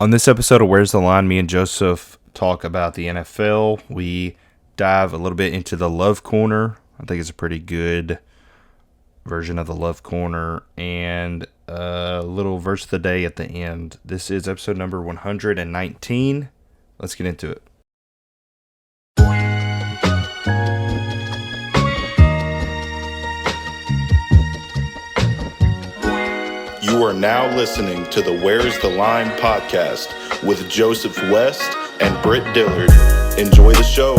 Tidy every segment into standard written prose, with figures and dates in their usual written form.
On this episode of Where's the Line, me and Joseph talk about the NFL. We dive a little bit into the Love Corner. I think it's a pretty good version of the Love Corner, and a little verse of the day at the end. This is episode number 119. Let's get into it. You are now listening to the Where's the Line podcast with Joseph West and Britt Dillard. Enjoy the show.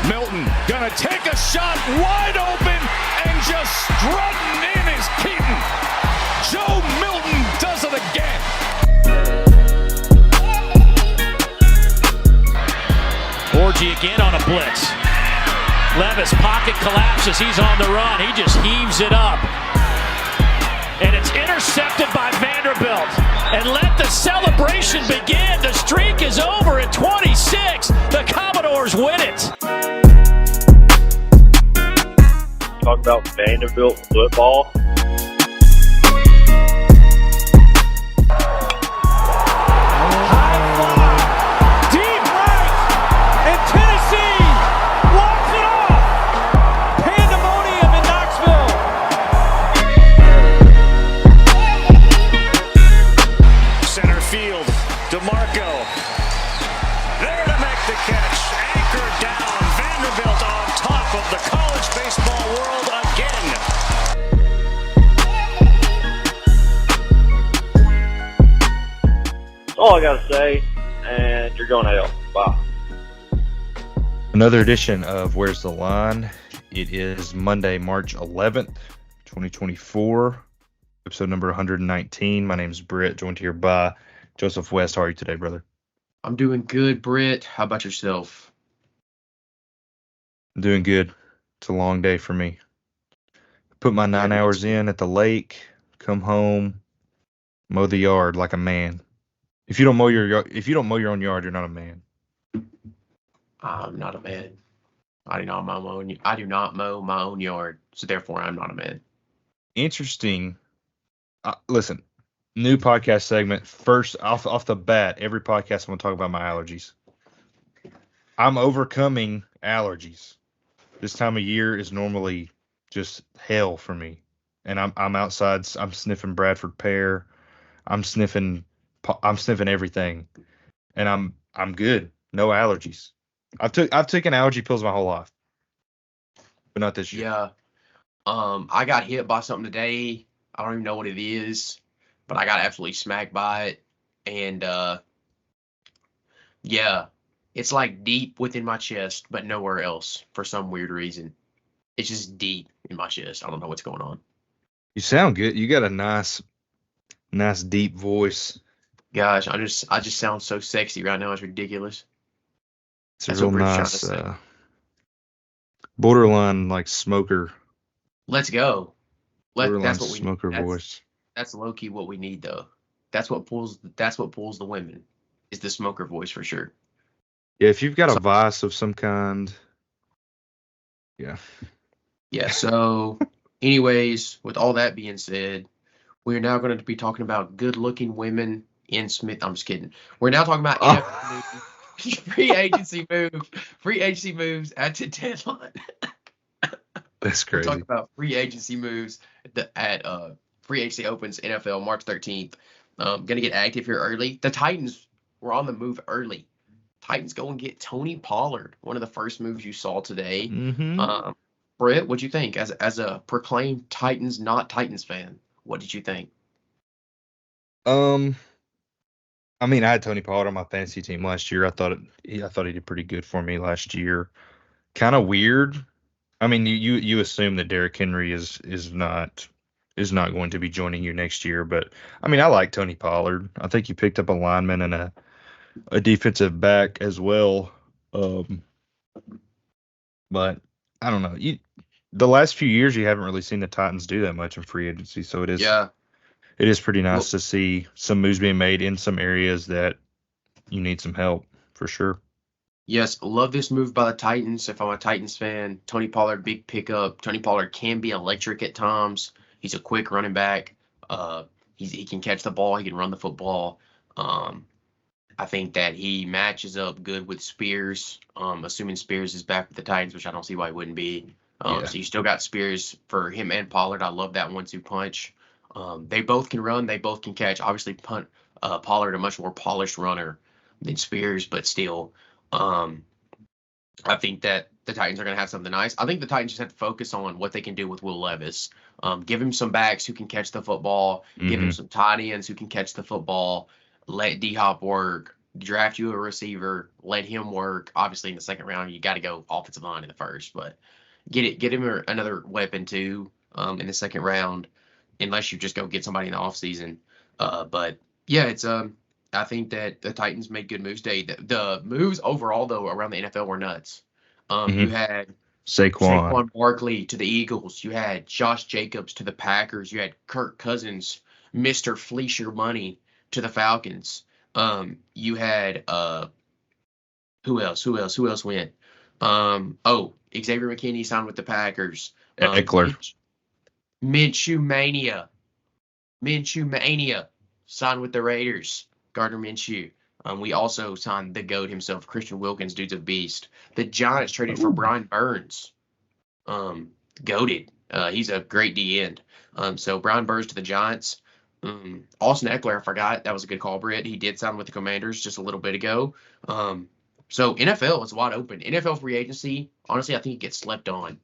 Milton gonna take a shot wide open and just strutting in is Keaton. Joe Milton does it again. Orgy again on a blitz. Levis pocket collapses. He's on the run. He just heaves it up. And it's intercepted by Vanderbilt. And let the celebration begin. The streak is over at 26. The Commodores win it. Talk about Vanderbilt football. All I gotta say, and you're going to hell. Bye. Another edition of Where's the Line. It is Monday, March 11th, 2024, episode number 119. My name is Britt, joined here by Joseph West. How are you today, brother? I'm doing good, Britt. How about yourself? I'm doing good. It's a long day for me. Put my 9 hours in at the lake, come home, mow the yard like a man. If you don't mow your own yard, you're not a man. I'm not a man. I do not mow my own yard, so therefore I'm not a man. Interesting. Listen, new podcast segment. First, off the bat, every podcast I'm going to talk about my allergies. I'm overcoming allergies. This time of year is normally just hell for me, and I'm outside. I'm sniffing Bradford pear. I'm sniffing everything, and I'm good. No allergies. I've taken allergy pills my whole life, but not this year. Yeah. I got hit by something today. I don't even know what it is, but I got absolutely smacked by it, and yeah, it's like deep within my chest, but nowhere else for some weird reason. It's just deep in my chest. I don't know what's going on. You sound good. You got a nice deep voice. Gosh, I just sound so sexy right now. It's ridiculous. It's a real nice, borderline like smoker. Let's go. That's what we smoker need. Voice. That's low key what we need though. That's what pulls the women. Is the smoker voice for sure. Yeah, if you've got a vice of some kind. Yeah. Yeah. So, anyways, with all that being said, we are now going to be talking about good-looking women in Smith. I'm just kidding. We're now talking about free agency moves at the deadline. That's crazy. We're talking about free agency moves at free agency opens NFL March 13th. Gonna get active here early. The Titans were on the move early. Titans go and get Tony Pollard. One of the first moves you saw today. Mm-hmm. Brett, what'd you think as a proclaimed Titans, not Titans fan? What did you think? I mean, I had Tony Pollard on my fantasy team last year. I thought he did pretty good for me last year. Kind of weird. I mean, you assume that Derrick Henry is not going to be joining you next year, but I mean, I like Tony Pollard. I think you picked up a lineman and a defensive back as well. But I don't know. The last few years, you haven't really seen the Titans do that much in free agency, so it is. Yeah. It is pretty nice to see some moves being made in some areas that you need some help for sure. Yes, love this move by the Titans. If I'm a Titans fan, Tony Pollard, big pickup. Tony Pollard can be electric at times. He's a quick running back. Uh, he can catch the ball. He can run the football. Um, I think that he matches up good with Spears. Assuming Spears is back with the Titans, which I don't see why he wouldn't be. Yeah. So you still got Spears for him and Pollard. I love that 1-2 punch. They both can run. They both can catch. Obviously, Pollard a much more polished runner than Spears, but still. I think that the Titans are going to have something nice. I think the Titans just have to focus on what they can do with Will Levis. Give him some backs who can catch the football. Give him some tight ends who can catch the football. Let D-Hop work. Draft you a receiver. Let him work. Obviously, in the second round, you got to go offensive line in the first, but get him another weapon too in the second round, unless you just go get somebody in the offseason. But yeah, it's I think that the Titans made good moves today. The moves overall, though, around the NFL were nuts. You had Saquon Barkley to the Eagles. You had Josh Jacobs to the Packers. You had Kirk Cousins, Mr. Fleece Your Money, to the Falcons. You had who else went? Xavier McKinney signed with the Packers. Eckler. Minshew Mania signed with the Raiders. Gardner Minshew. We also signed the GOAT himself, Christian Wilkins, dude's a beast. The Giants traded for Brian Burns. Goated. He's a great D end. So Brian Burns to the Giants. Austin Eckler, I forgot. That was a good call, Britt. He did sign with the Commanders just a little bit ago. So NFL is wide open. NFL free agency, honestly, I think it gets slept on,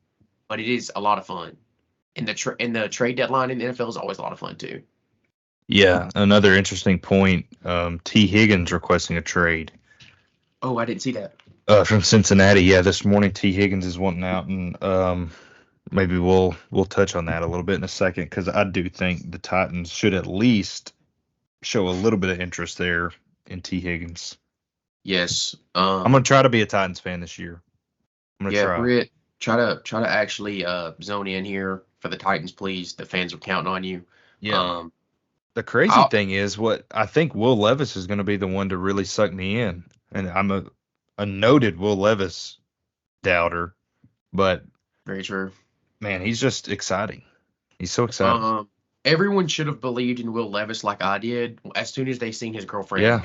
but it is a lot of fun. And the trade deadline in the NFL is always a lot of fun too. Yeah, another interesting point. T. Higgins requesting a trade. Oh, I didn't see that. From Cincinnati. Yeah, this morning T. Higgins is wanting out, and maybe we'll touch on that a little bit in a second, because I do think the Titans should at least show a little bit of interest there in T. Higgins. Yes. I'm gonna try to be a Titans fan this year. I'm gonna try. Britt, try to actually zone in here for the Titans, please. The fans are counting on you. Yeah. The crazy thing is, what I think Will Levis is going to be the one to really suck me in, and I'm a noted Will Levis doubter, but very true. Man, he's just exciting. He's so exciting. Everyone should have believed in Will Levis like I did as soon as they seen his girlfriend. Yeah.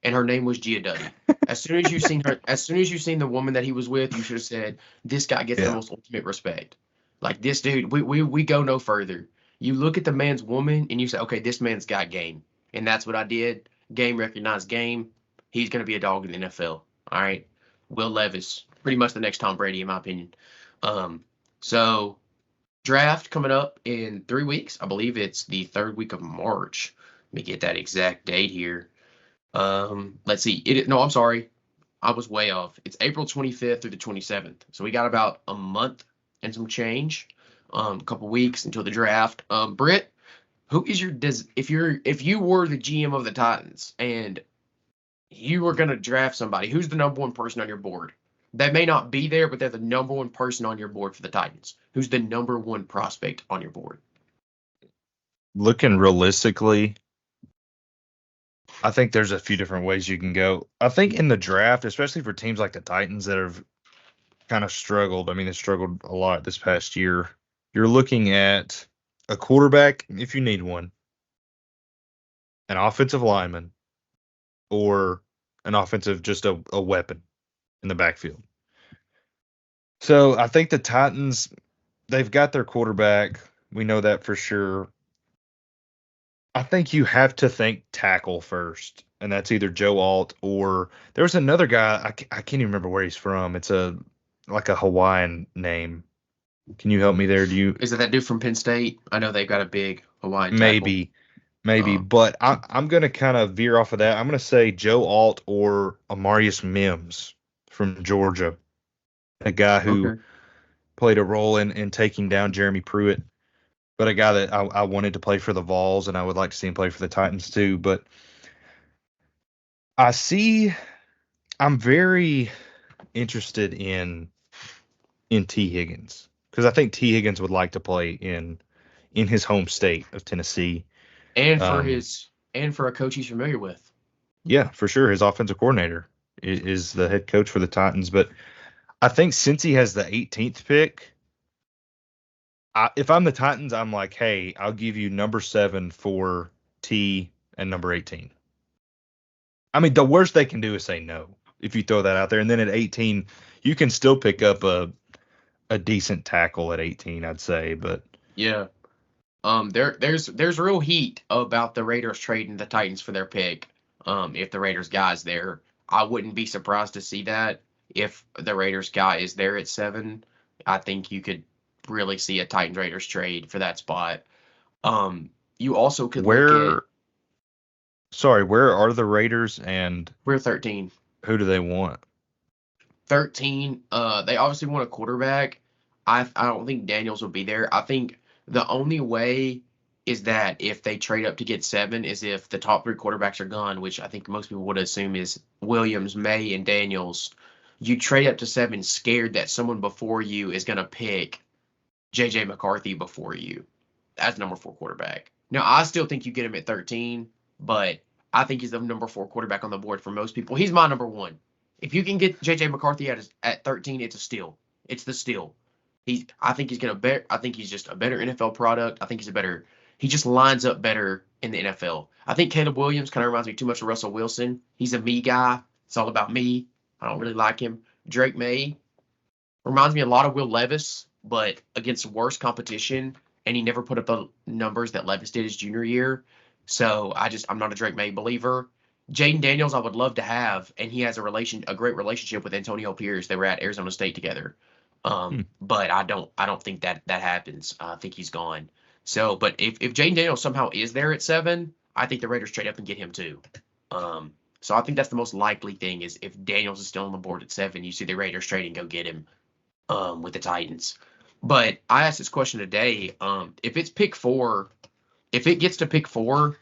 And her name was Gia Duddy. As soon as you seen the woman that he was with, you should have said, "This guy gets the most ultimate respect." Like, this dude, we go no further. You look at the man's woman and you say, okay, this man's got game. And that's what I did. Game recognized game. He's going to be a dog in the NFL. All right. Will Levis, pretty much the next Tom Brady, in my opinion. So draft coming up in 3 weeks. I believe it's the 3rd week of March. Let me get that exact date here. Let's see. I'm sorry. I was way off. It's April 25th through the 27th. So we got about a month and some change. A couple weeks until the draft. Britt, who is if you were the GM of the Titans and you were gonna draft somebody, who's the number one person on your board? That may not be there, but they're the number one person on your board for the Titans. Who's the number one prospect on your board? Looking realistically, I think there's a few different ways you can go. I think in the draft, especially for teams like the Titans that have kind of struggled. I mean, they struggled a lot this past year. You're looking at a quarterback, if you need one, an offensive lineman, or an offensive, just a weapon in the backfield. So I think the Titans, they've got their quarterback. We know that for sure. I think you have to think tackle first, and that's either Joe Alt or there's another guy. I can't even remember where he's from. It's like a Hawaiian name. Can you help me there? Is it that dude from Penn State? I know they've got a big Hawaiian tackle. Maybe, but I'm going to kind of veer off of that. I'm going to say Joe Alt or Amarius Mims from Georgia, a guy who played a role in taking down Jeremy Pruitt, but a guy that I wanted to play for the Vols, and I would like to see him play for the Titans too. But I'm very interested in T. Higgins, because I think T. Higgins would like to play in his home state of Tennessee, and for a coach he's familiar with. Yeah, for sure, his offensive coordinator is the head coach for the Titans. But I think since he has the 18th pick, if I'm the Titans, I'm like, hey, I'll give you number 7 for T and number 18. I mean, the worst they can do is say no if you throw that out there. And then at 18, you can still pick up a decent tackle at 18, I'd say. But yeah. There's real heat about the Raiders trading the Titans for their pick. If the Raiders guy's there, I wouldn't be surprised to see that. If the Raiders guy is there at 7, I think you could really see a Titans Raiders trade for that spot. You also could look at. Sorry, where are the Raiders and We're 13. Who do they want? 13. They obviously want a quarterback. I don't think Daniels will be there. I think the only way is that if they trade up to get 7 is if the top 3 quarterbacks are gone, which I think most people would assume is Williams, May, and Daniels. You trade up to 7 scared that someone before you is going to pick J.J. McCarthy before you as number 4 quarterback. Now, I still think you get him at 13, but I think he's the number 4 quarterback on the board for most people. He's my number 1. If you can get J.J. McCarthy at 13, it's a steal. It's the steal. I think he's just a better NFL product. I think he just lines up better in the NFL. I think Caleb Williams kind of reminds me too much of Russell Wilson. He's a me guy. It's all about me. I don't really like him. Drake May reminds me a lot of Will Levis, but against worse competition, and he never put up the numbers that Levis did his junior year. So I'm not a Drake May believer. Jaden Daniels I would love to have, and he has a great relationship with Antonio Pierce. They were at Arizona State together. But I don't think that happens. I think he's gone. So, but if Jaden Daniels somehow is there at 7, I think the Raiders trade up and get him too. So I think that's the most likely thing is if Daniels is still on the board at 7, you see the Raiders trade and go get him with the Titans. But I asked this question today. If it's pick 4, if it gets to pick 4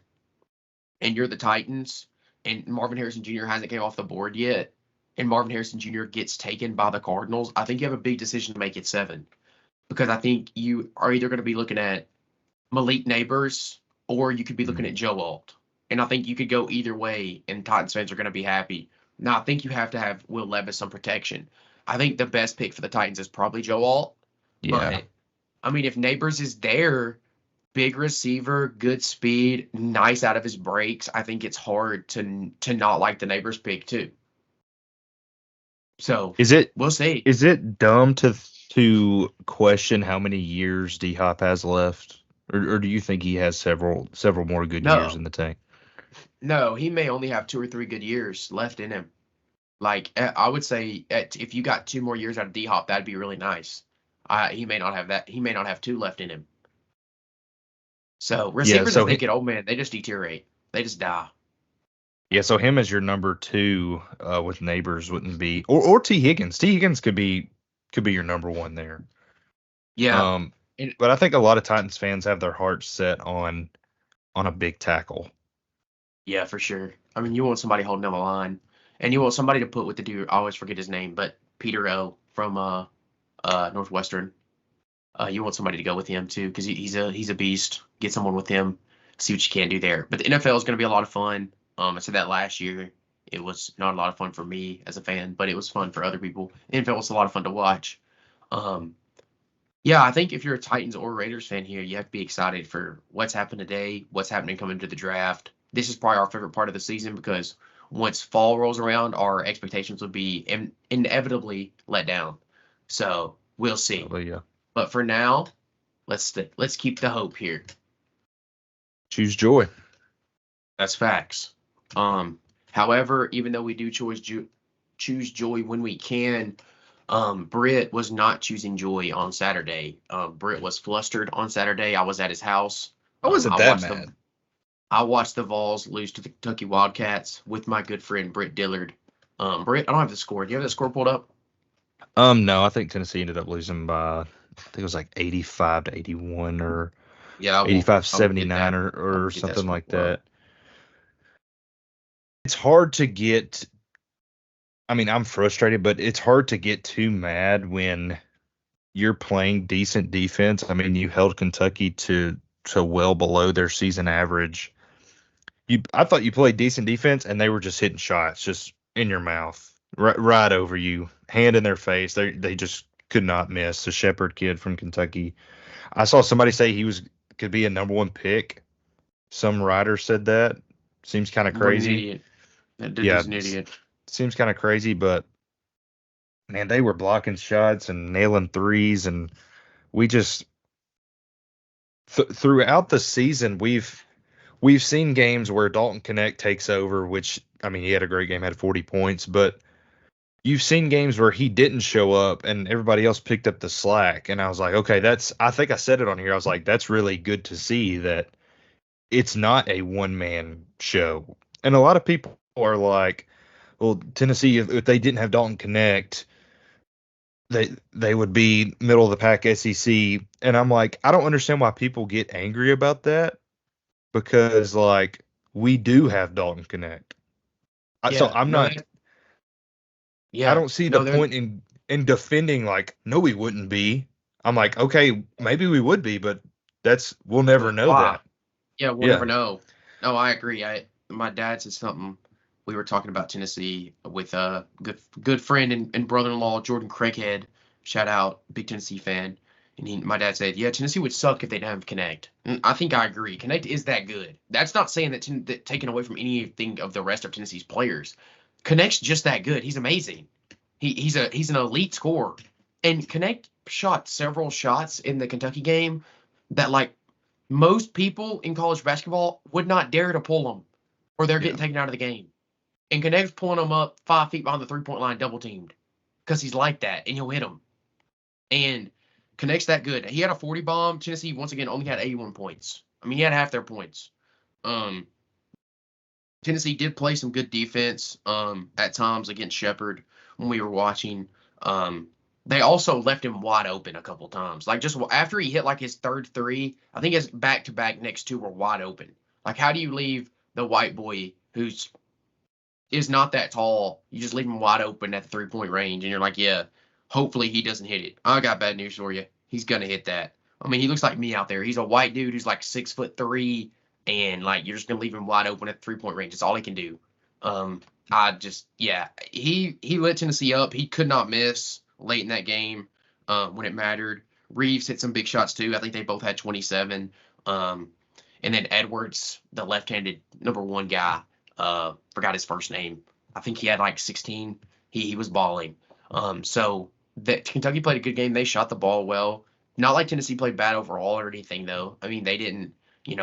and you're the Titans and Marvin Harrison Jr. hasn't came off the board yet, and Marvin Harrison Jr. gets taken by the Cardinals, I think you have a big decision to make at 7. Because I think you are either going to be looking at Malik Neighbors or you could be looking at Joe Alt. And I think you could go either way, and Titans fans are going to be happy. Now, I think you have to have Will Levis some protection. I think the best pick for the Titans is probably Joe Alt. Yeah. But, I mean, if Neighbors is there, big receiver, good speed, nice out of his breaks, I think it's hard to not like the Neighbors pick too. So we'll see. Is it dumb to question how many years D-Hop has left, or do you think he has several more good years in the tank? No, he may only have 2 or 3 good years left in him. Like I would say, if you got 2 more years out of D-Hop, that'd be really nice. He may not have that. He may not have 2 left in him. So receivers, as they get old, man, they just deteriorate. They just die. Yeah, so him as your number 2 with Neighbors wouldn't be, or T. Higgins. T. Higgins could be your number 1 there. Yeah. But I think a lot of Titans fans have their hearts set on a big tackle. Yeah, for sure. I mean, you want somebody holding down the line, and you want somebody to put with the dude. I always forget his name, but Peter O from Northwestern. You want somebody to go with him too, because he's a beast. Get someone with him, see what you can do there. But the NFL is going to be a lot of fun. I said that last year. It was not a lot of fun for me as a fan, but it was fun for other people. NFL was a lot of fun to watch. Yeah, I think if you're a Titans or Raiders fan here, you have to be excited for what's happened today, what's happening coming to the draft. This is probably our favorite part of the season because once fall rolls around, our expectations will be inevitably let down. So we'll see. Yeah. But for now, let's keep the hope here. Choose joy. That's facts. However, even though we do choose joy when we can, Britt was not choosing joy on Saturday. Britt was flustered on Saturday. I was at his house. I wasn't that mad. I watched the Vols lose to the Kentucky Wildcats with my good friend Britt Dillard. Britt, I don't have the score. Do you have the score pulled up? No, I think Tennessee ended up losing by, I think it was like 85-81 or 85-79 or something like that. It's hard to get, I mean, I'm frustrated, but it's hard to get too mad when you're playing decent defense. I mean, you held Kentucky to well below their season average. I thought you played decent defense, and they were just hitting shots just in your mouth. right over you, hand in their face. They just could not miss. The Shepherd kid from Kentucky. I saw somebody say could be a number one pick. Some writer said that. Seems kind of What an crazy. idiot. That dude Yeah, is an idiot. seems kind of crazy, but man, they were blocking shots and nailing threes, and we just throughout the season we've seen games where Dalton Connect takes over, which I mean he had a great game, had 40 points, but you've seen games where he didn't show up and everybody else picked up the slack, and I was like, okay, I think I said it on here. I was like, that's really good to see that it's not a one man show, and a lot of people are like, well, Tennessee, if they didn't have Dalton Connect, they would be middle of the pack SEC. And I'm like, I don't understand why people get angry about that, because like we do have Dalton Connect. So Yeah, I'm no, not. I yeah, don't see the no, they're point in defending like no we wouldn't be. I'm like, okay, maybe we would be, but we'll never but know why? that. Yeah, we'll never Yeah. know. No, I agree. My dad said something. We were talking about Tennessee with a good friend and brother-in-law, Jordan Craighead. Shout out, big Tennessee fan. And my dad said, yeah, Tennessee would suck if they didn't have Connect. And I think I agree. Connect is that good. That's not saying that taken away from anything of the rest of Tennessee's players. Connect's just that good. He's amazing. He's an elite scorer. And Connect shot several shots in the Kentucky game that like most people in college basketball would not dare to pull them, or they're getting taken out of the game. And Connect's pulling them up 5 feet behind the 3-point line, double teamed, because he's like that, and he'll hit them. And Connect's that good. He had a 40 bomb. Tennessee once again only had 81 points. I mean, he had half their points. Tennessee did play some good defense at times against Shepherd when we were watching. They also left him wide open a couple times. Like just after he hit like his third three, I think his back-to-back next two were wide open. Like how do you leave the white boy is not that tall? You just leave him wide open at the 3-point range, and you're like, yeah, hopefully he doesn't hit it. I got bad news for you. He's gonna hit that. I mean, he looks like me out there. He's a white dude who's like 6'3", and like you're just gonna leave him wide open at the 3-point range. That's all he can do. He lit Tennessee up. He could not miss late in that game when it mattered. Reeves hit some big shots too. I think they both had 27. And then Edwards, the left-handed number one guy, forgot his first name. I think he had like 16. He was balling. So that Kentucky played a good game. They shot the ball well. Not like Tennessee played bad overall or anything though. I mean, they didn't.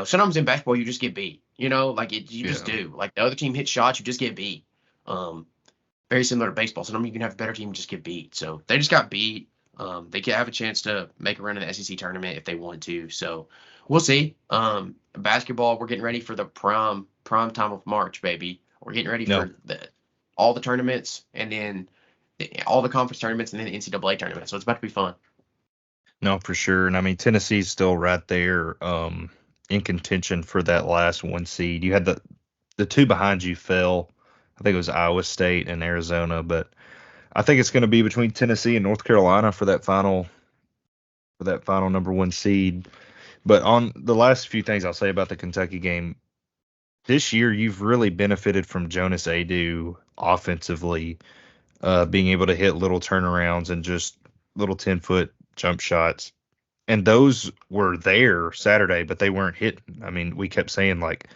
Sometimes in basketball you just get beat. You just do. Like the other team hits shots, you just get beat. Very similar to baseball. Sometimes you can have a better team and just get beat. So they just got beat. They could have a chance to make a run in the SEC tournament if they want to. So we'll see. Basketball, we're getting ready for the prime time of March, baby. We're getting ready for all the tournaments and then all the conference tournaments and then the NCAA tournament. So it's about to be fun. No, for sure. And I mean, Tennessee's still right there in contention for that last one seed. You had the two behind you fell. I think it was Iowa State and Arizona, but I think it's going to be between Tennessee and North Carolina for that final number one seed. But on the last few things I'll say about the Kentucky game, this year you've really benefited from Jonas Adu offensively, being able to hit little turnarounds and just little 10-foot jump shots. And those were there Saturday, but they weren't hitting. I mean, we kept saying like,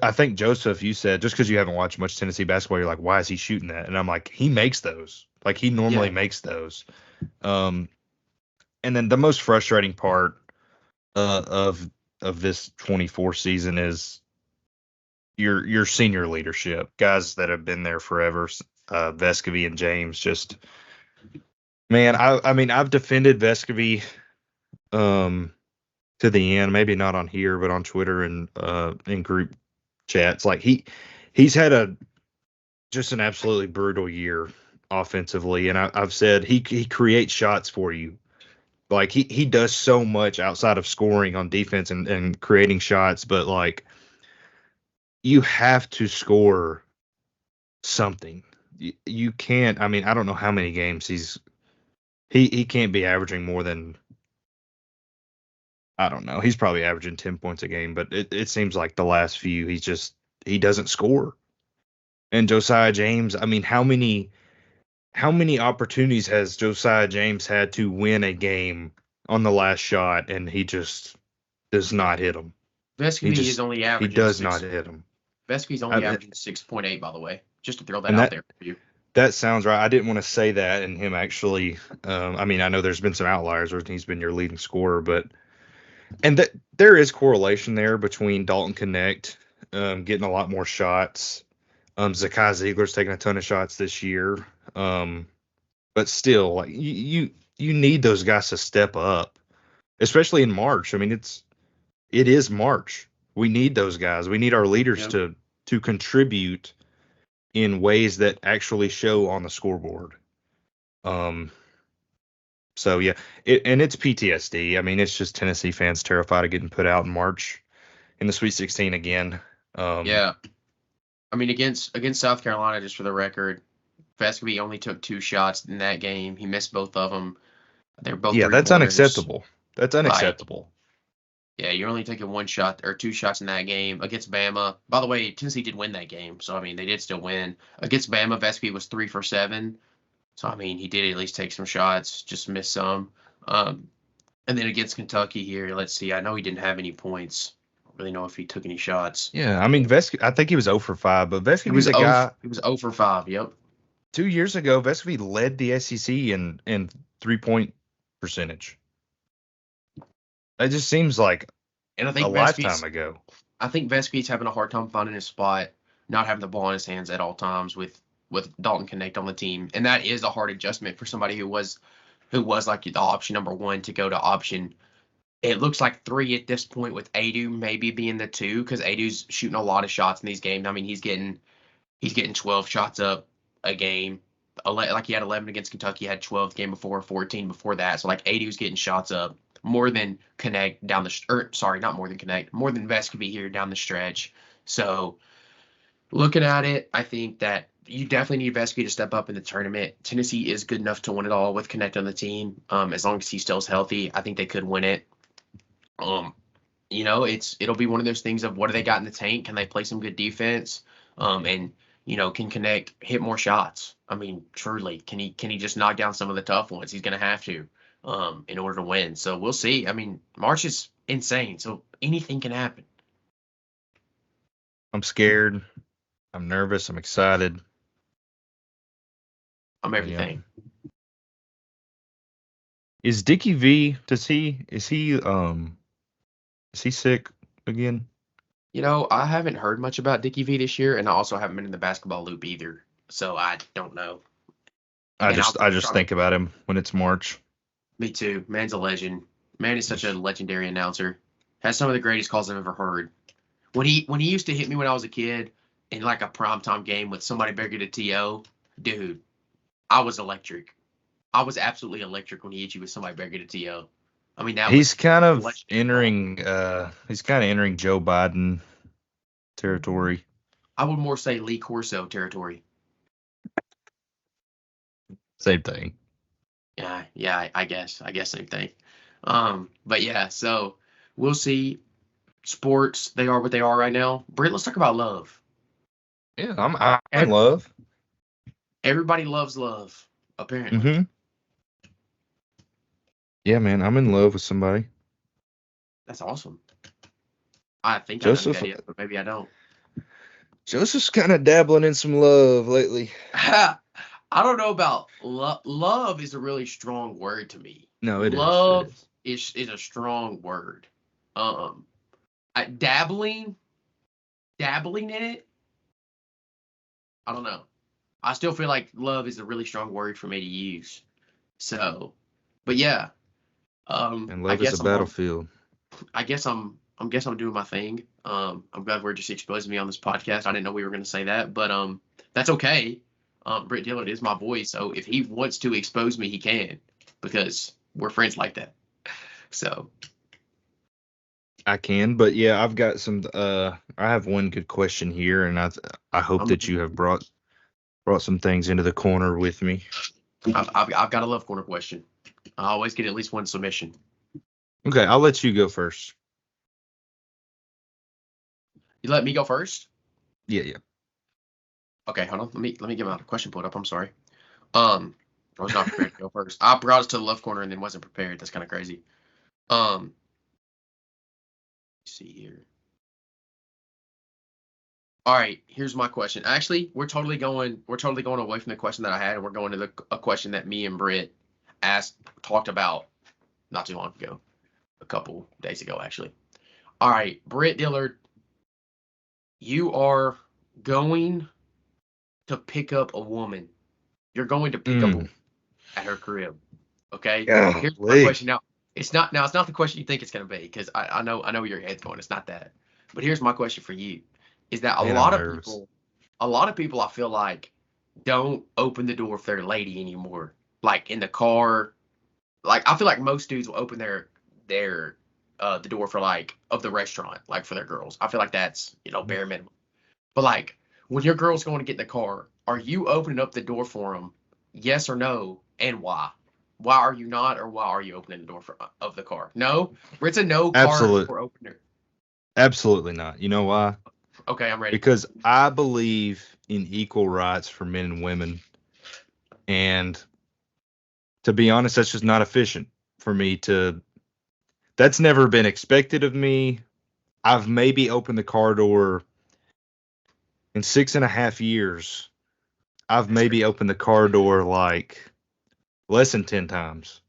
I think Joseph, you said just because you haven't watched much Tennessee basketball, you're like, why is he shooting that? And I'm like, he makes those. Like he normally makes those. And then the most frustrating part of this 24 season is your senior leadership, guys that have been there forever. Vescovy and James, just man. I mean, I've defended Vescovy to the end. Maybe not on here, but on Twitter and in group chats. Like he's had just an absolutely brutal year offensively, and I've said he creates shots for you. Like he does so much outside of scoring on defense and creating shots, but like you have to score something. You can't. I mean, I don't know how many games he can't be averaging more than, I don't know. He's probably averaging 10 points a game, but it seems like the last few he doesn't score. And Josiah James, I mean, how many how many opportunities has Josiah James had to win a game on the last shot, and he just does not hit them? Vescovy is only He averaging does not hit them. Vescovy's only averaging 6.8, by the way. Just to throw that And out there for you. that sounds right. I didn't want to say that, and him actually. I mean, I know there's been some outliers where he's been your leading scorer, but that there is correlation there between Dalton Connect getting a lot more shots. Zakai Ziegler's taking a ton of shots this year. But still, like you need those guys to step up, especially in March. I mean, it is March. We need those guys. We need our leaders to contribute in ways that actually show on the scoreboard. So yeah, it's PTSD. I mean, it's just Tennessee fans terrified of getting put out in March in the Sweet 16 again. Yeah. I mean, against South Carolina, just for the record, Vescovy only took 2 shots in that game. He missed both of them. They're both that's unacceptable. That's unacceptable. Yeah, you're only taking 1 shot or 2 shots in that game against Bama. By the way, Tennessee did win that game, so I mean they did still win. Against Bama, Vescovy was 3 for 7. So I mean he did at least take some shots, just missed some. And then against Kentucky here, let's see. I know he didn't have any points. I don't really know if he took any shots. Yeah, I mean Vescovy, I think he was 0 for 5, but Vescovy was a guy. He was 0 for 5. Yep. 2 years ago, Vescovy led the SEC in 3-point percentage. It just seems like and I think a lifetime ago. I think Vescovy's having a hard time finding his spot, not having the ball in his hands at all times with Dalton Connect on the team, and that is a hard adjustment for somebody who was like the option number 1 to go to option. It looks like 3 at this point, with Adu maybe being the 2, because Adu's shooting a lot of shots in these games. I mean, he's getting 12 shots up a game. Like he had 11 against Kentucky, had 12 the game before, 14 before that. So like Adu's getting shots up more than Connect down more than Vescovy here down the stretch. So looking at it, I think that you definitely need Vescovy to step up in the tournament. Tennessee is good enough to win it all with Connect on the team. As long as he still's healthy, I think they could win it. It'll be one of those things of what do they got in the tank? Can they play some good defense? And can Connect hit more shots? I mean, truly, can he just knock down some of the tough ones? He's going to have to in order to win. So we'll see. I mean, March is insane, so anything can happen. I'm scared. I'm nervous. I'm excited. I'm everything. Yeah. Is Dickie V? Is he sick again? I haven't heard much about Dickie V this year, and I also haven't been in the basketball loop either, so I don't know. I just think about him when it's March. Me too. Man's a legend. Man is such a legendary announcer. Has some of the greatest calls I've ever heard. When he used to hit me when I was a kid in like a primetime game with somebody bigger to TO, dude, I was electric. I was absolutely electric when he hit you with somebody bigger to TO. I mean, he's kind of entering Joe Biden territory. I would more say Lee Corso territory. Same thing. Yeah, I guess same thing. But yeah, so we'll see. Sports, they are what they are right now. Britt, let's talk about love. Yeah, I'm in love. Everybody loves love, apparently. Mm-hmm. Yeah, man, I'm in love with somebody. That's awesome. I think Joseph, I know that, but maybe I don't. Joseph's kind of dabbling in some love lately. I don't know about love. Love is a really strong word to me. No, it love is. Is a strong word. Dabbling in it. I don't know. I still feel like love is a really strong word for me to use. So, but yeah. And love is a battlefield. I guess I'm doing my thing. I'm glad we're just exposing me on this podcast. I didn't know we were going to say that, but that's okay. Britt Dillard is my boy, so if he wants to expose me, he can, because we're friends like that. So I can, but yeah, I've got some. I have one good question here, and I hope that you have brought some things into the corner with me. I've got a love corner question. I always get at least one submission. Okay, I'll let you go first. You let me go first? Yeah. Okay, hold on. Let me get my question pulled up. I'm sorry. I was not prepared to go first. I brought us to the left corner and then wasn't prepared. That's kind of crazy. Let's see here. All right, here's my question. Actually, we're totally going away from the question that I had, and we're going to a question that me and Britt talked about not too long ago, a couple days ago, actually. All right, Britt Dillard, you are going to pick up a woman. You're going to pick up a woman at her crib. Okay? Here's my question. Now, it's not the question you think it's going to be, because I know where your head's going. It's not that. But here's my question for you. Is that a lot of people I feel like don't open the door for their lady anymore. Like in the car. Like I feel like most dudes will open the door for like of the restaurant, like for their girls. I feel like that's, bare minimum. But like when your girl's going to get in the car, are you opening up the door for them? Yes or no, and why? Why are you not, or why are you opening the door of the car? No, it's a no car door opener. Absolutely not. You know why? Okay, I'm ready. Because I believe in equal rights for men and women. And to be honest, that's just not efficient for me to. That's never been expected of me. I've maybe opened the car door in 6.5 years. I've maybe opened the car door like less than 10 times.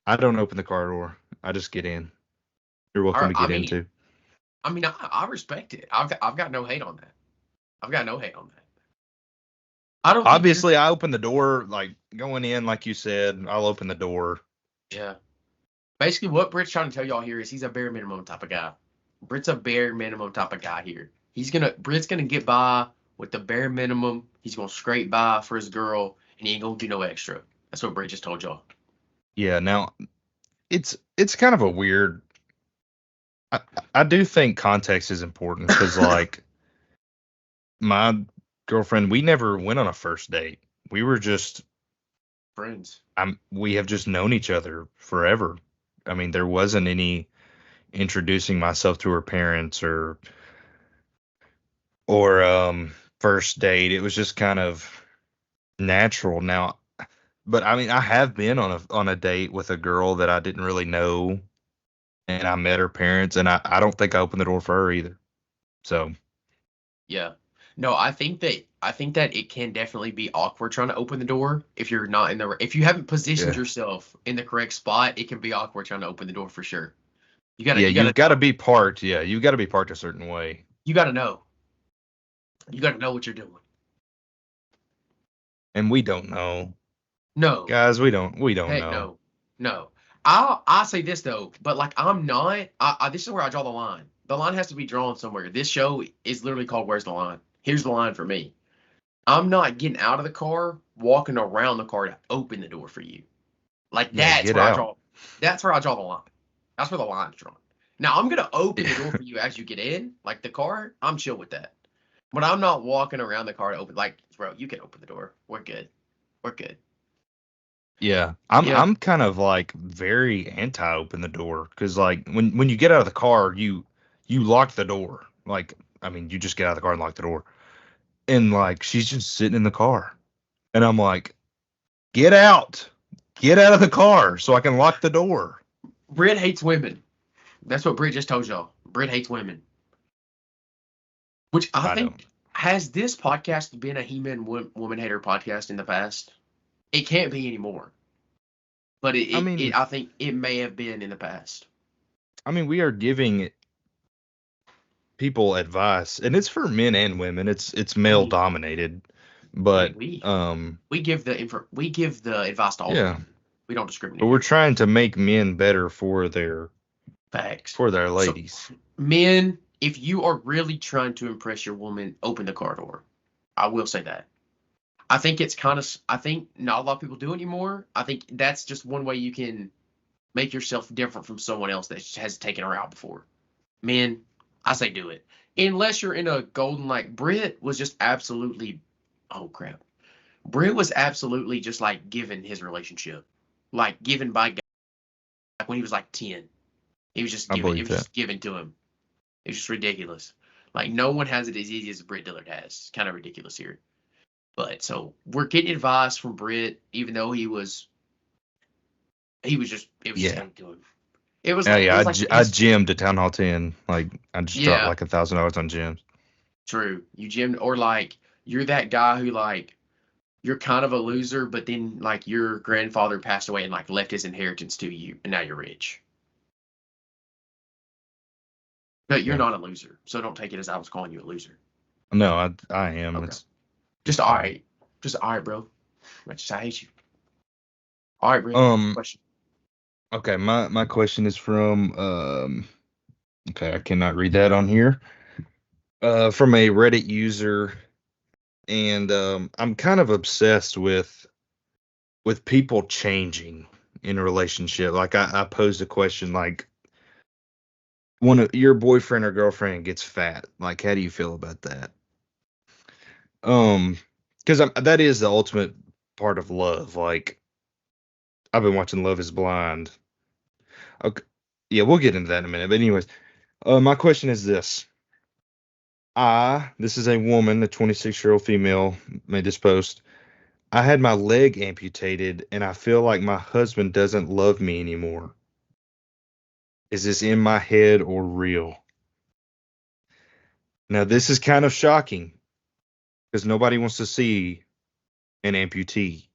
I don't open the car door. I just get in. You're welcome to get in too. I mean, I respect it. I've got no hate on that. I don't. Obviously, I open the door, like going in, like you said. I'll open the door. Yeah. Basically, what Britt's trying to tell y'all here is he's a bare minimum type of guy. Britt's a bare minimum type of guy here. Britt's gonna get by with the bare minimum. He's gonna scrape by for his girl, and he ain't gonna do no extra. That's what Britt just told y'all. Yeah. Now, it's kind of a weird. I do think context is important because, like, my girlfriend, we never went on a first date. We were just friends. We have just known each other forever. I mean, there wasn't any introducing myself to her parents or first date. It was just kind of natural. Now, but I mean, I have been on a date with a girl that I didn't really know. And I met her parents, and I don't think I opened the door for her either. So, yeah, no, I think that it can definitely be awkward trying to open the door if you're not if you haven't positioned yourself in the correct spot. It can be awkward trying to open the door for sure. You've got to be parked. Yeah, you've got to be parked a certain way. You got to know. You got to know what you're doing. And we don't know. No, guys, we don't know. No. I'll say this though, but like I'm not. This is where I draw the line. The line has to be drawn somewhere. This show is literally called "Where's the Line?" Here's the line for me. I'm not getting out of the car, walking around the car to open the door for you. Like that's where I draw. That's where I draw the line. That's where the line's drawn. Now I'm gonna open the door for you as you get in, like the car. I'm chill with that, but I'm not walking around the car to open. Like, bro, you can open the door. We're good. Yeah, I'm kind of like very anti open the door because like when you get out of the car, you lock the door. Like, I mean, you just get out of the car and lock the door. And like she's just sitting in the car, and I'm like, get out of the car so I can lock the door. Britt hates women. That's what Britt just told y'all. Britt hates women. Which I think has this podcast been a He-Man woman hater podcast in the past? It can't be anymore. But I think it may have been in the past. I mean, we are giving people advice, and it's for men and women. It's male dominated, but we give the advice to all. Yeah, we don't discriminate. But we're trying to make men better for their facts, for their ladies. So, men, if you are really trying to impress your woman, open the car door. I will say that. I think I think not a lot of people do anymore. I think that's just one way you can make yourself different from someone else that has taken her out before. Men, I say do it. Unless you're in a golden, like Britt was just absolutely, oh crap. Britt was absolutely just like given his relationship. Like given by God. Like when he was like 10. He was just given, just given to him. It's just ridiculous. Like no one has it as easy as Britt Dillard has. It's kind of ridiculous here. But so we're getting advice from Britt, even though it was just good. It was Oh like, yeah, I his, gymmed at Town Hall 10. Like I just dropped yeah, like $1,000 on gyms. true. You gym, or like you're that guy who like you're kind of a loser, but then like your grandfather passed away and like left his inheritance to you, and now you're rich. But you're Yeah. not a loser, so don't take it as I was calling you a loser. No, I am. Okay. It's Just all right. Just all right, bro. I hate you. All right, Britt. Question. Okay, my question is from okay, I cannot read that on here. From a Reddit user, and I'm kind of obsessed with people changing in a relationship. Like I posed a question like, one of your boyfriend or girlfriend gets fat. Like, how do you feel about that? Because that is the ultimate part of love. Like, I've been watching Love Is Blind. Okay, yeah, we'll get into that in a minute. But anyways, my question is this: this is a woman, a 26-year-old female, made this post. I had my leg amputated, and I feel like my husband doesn't love me anymore. Is this in my head or real? Now, this is kind of shocking because nobody wants to see an amputee.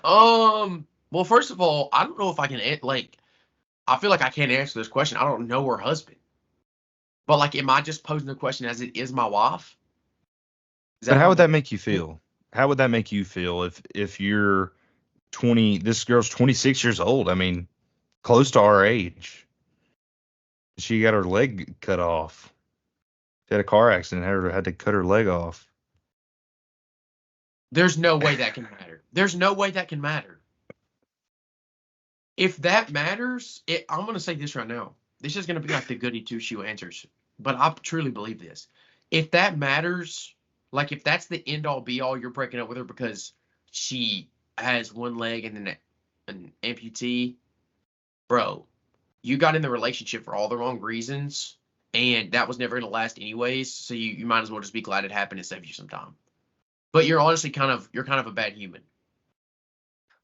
Well, first of all, I don't know if I can I feel like I can't answer this question. I don't know her husband. But like, am I just posing the question as it is my wife? But how would that make you feel? How would that make you feel if you're 20? This girl's 26 years old. I mean, close to our age. She got her leg cut off. She had a car accident. Had to cut her leg off. There's no way that can matter. There's no way that can matter. If that matters, I'm going to say this right now. This is going to be like the goody two-shoe answers. But I truly believe this. If that matters, like if that's the end-all be-all, you're breaking up with her because she has one leg and then an amputee, bro, you got in the relationship for all the wrong reasons, and that was never going to last anyways, so you might as well just be glad it happened and save you some time. But you're honestly kind of a bad human.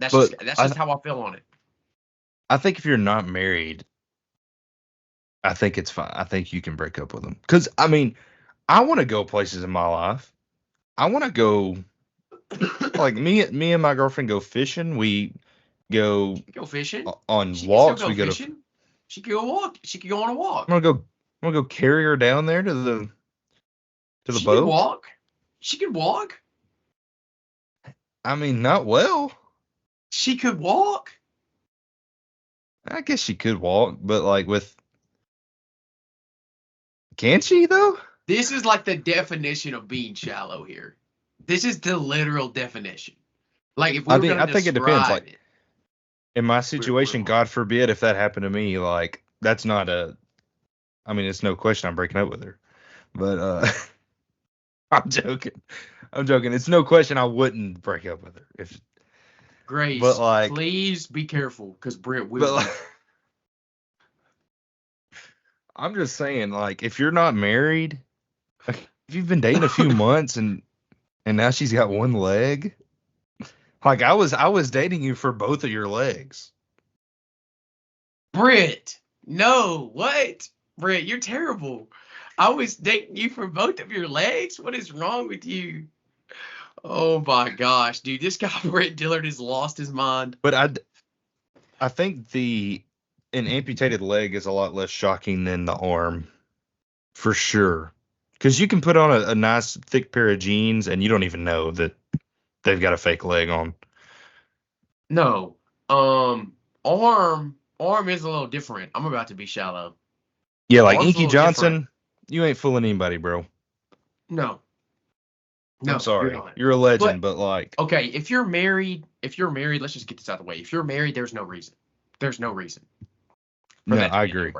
That's just how I feel on it. I think if you're not married, I think it's fine. I think you can break up with them. Because, I mean, I want to go places in my life. I want to go, like, me and my girlfriend go fishing. We go fishing on she walks. Can still go We go fishing. She could go walk. She could go on a walk. I'm gonna go carry her down there to the she boat. Could walk. She could walk. I mean, not well. She could walk. I guess she could walk, but like can she though? This is like the definition of being shallow here. This is the literal definition. Like if we were going to I think it depends. Like in my situation, we're God forbid if that happened to me, like that's not I mean, it's no question I'm breaking up with her. But I'm joking. It's no question I wouldn't break up with her if. Grace, but like, please be careful because Brent will. But I'm just saying, like, if you're not married, if you've been dating a few months and now she's got one leg, like I was dating you for both of your legs. Brent, no, what? Brent, you're terrible. I was dating you for both of your legs? What is wrong with you? Oh my gosh, dude, this guy Brent Dillard has lost his mind. But I think an amputated leg is a lot less shocking than the arm, for sure. Because you can put on a nice thick pair of jeans and you don't even know that they've got a fake leg on. No, arm is a little different. I'm about to be shallow. Yeah, like Inky Johnson, different. You ain't fooling anybody, bro. No, I'm sorry. You're a legend, but like. Okay, if you're married, let's just get this out of the way. If you're married, there's no reason. There's no reason. No, I agree.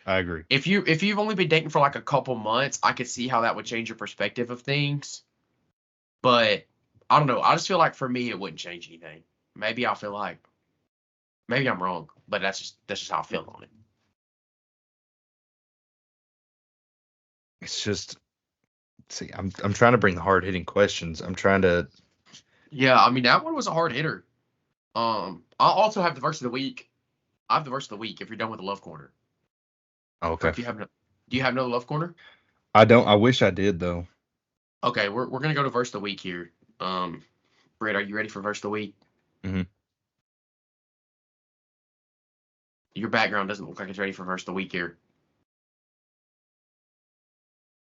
I agree. If you've only been dating for like a couple months, I could see how that would change your perspective of things. But I don't know. I just feel like for me, it wouldn't change anything. Maybe I feel like maybe I'm wrong, but that's just how I feel on it. It's just See, I'm trying to bring the hard hitting questions. I'm trying to. Yeah, I mean that one was a hard hitter. I'll also have the verse of the week. I have the verse of the week if you're done with the love corner. Okay. Do you have no love corner? I don't. I wish I did though. Okay, we're gonna go to verse of the week here. Britt, are you ready for verse of the week? Mhm. Your background doesn't look like it's ready for verse of the week here.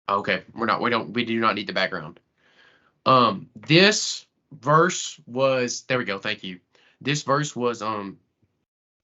Okay, we do not need the background. This verse was, there we go, thank you. This verse was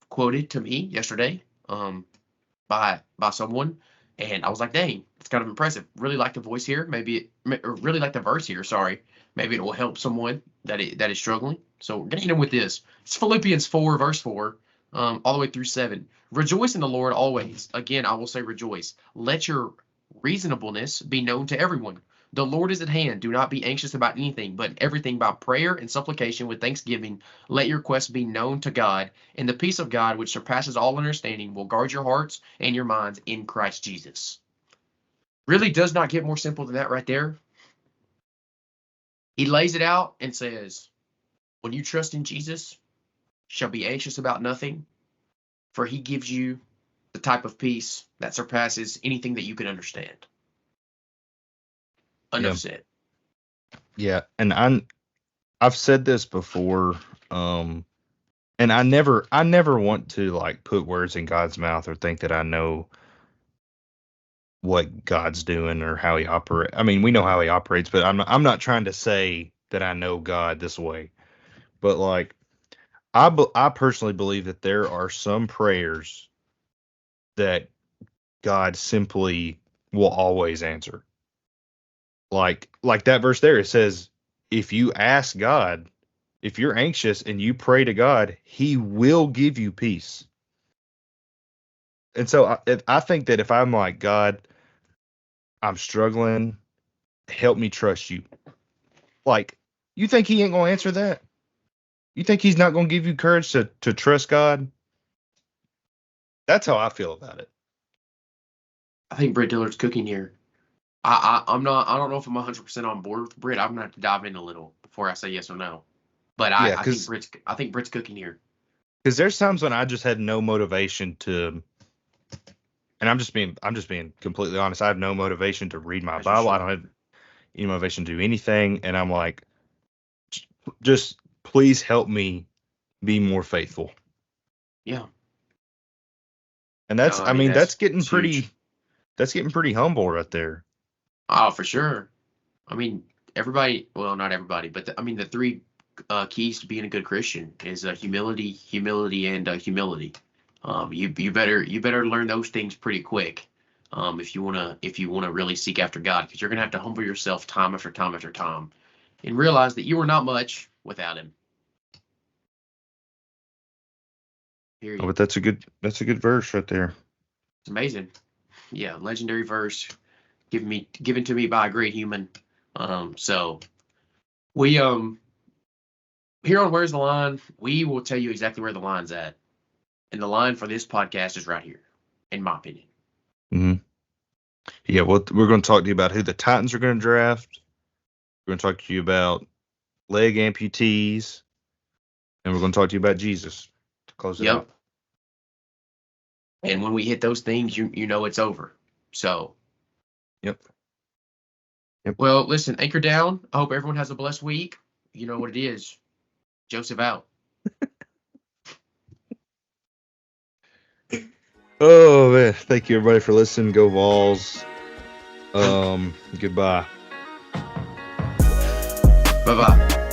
quoted to me yesterday by someone, and I was like, dang, it's kind of impressive. Really like the voice here, really like the verse here, sorry. Maybe it will help someone that is struggling. So we're getting in with this. It's Philippians 4, verse 4, all the way through 7. Rejoice in the Lord always. Again, I will say rejoice. Let your reasonableness be known to everyone. The Lord is at hand. Do not be anxious about anything, but everything by prayer and supplication with thanksgiving. Let your requests be known to God, and the peace of God, which surpasses all understanding, will guard your hearts and your minds in Christ Jesus. Really does not get more simple than that right there. He lays it out and says, when you trust in Jesus, you shall be anxious about nothing, for he gives you the type of peace that surpasses anything that you can understand. Enough said. Yeah, and I've said this before, and I never want to like put words in God's mouth or think that I know what God's doing or how he operates. I mean, we know how he operates, but I'm not trying to say that I know God this way. But like I personally believe that there are some prayers that God simply will always answer. Like that verse there, it says, if you ask God, if you're anxious and you pray to God, he will give you peace. And so I think that if I'm like, God, I'm struggling, help me trust you. Like, you think he ain't going to answer that? You think he's not going to give you courage to trust God? That's how I feel about it. I think Britt Dillard's cooking here. I don't know if I'm 100% on board with Britt. I'm going to have to dive in a little before I say yes or no. But I think Britt's cooking here. Because there's times when I just had no motivation to, and I'm just being completely honest. I have no motivation to read my Bible. I don't have any motivation to do anything, and I'm like, just please help me be more faithful. Yeah. And that's, I mean, that's getting huge. pretty humble right there. Oh, for sure. I mean, everybody, well, not everybody, but the three keys to being a good Christian is humility, and humility. You better learn those things pretty quick. If you wanna really seek after God, because you're gonna have to humble yourself time after time after time, and realize that you are not much without Him. Period. Oh, but that's a good verse right there. It's amazing. Yeah, legendary verse, given to me by a great human. So we here on Where's the Line, we will tell you exactly where the line's at. And the line for this podcast is right here, in my opinion. Mm-hmm. Yeah, well, we're going to talk to you about who the Titans are going to draft. We're going to talk to you about leg amputees. And we're going to talk to you about Jesus to close it out. And when we hit those things, you know it's over. So. Yep. Well, listen, anchor down. I hope everyone has a blessed week. You know what it is. Joseph out. Oh, man. Thank you, everybody, for listening. Go Vols. Goodbye. Bye-bye.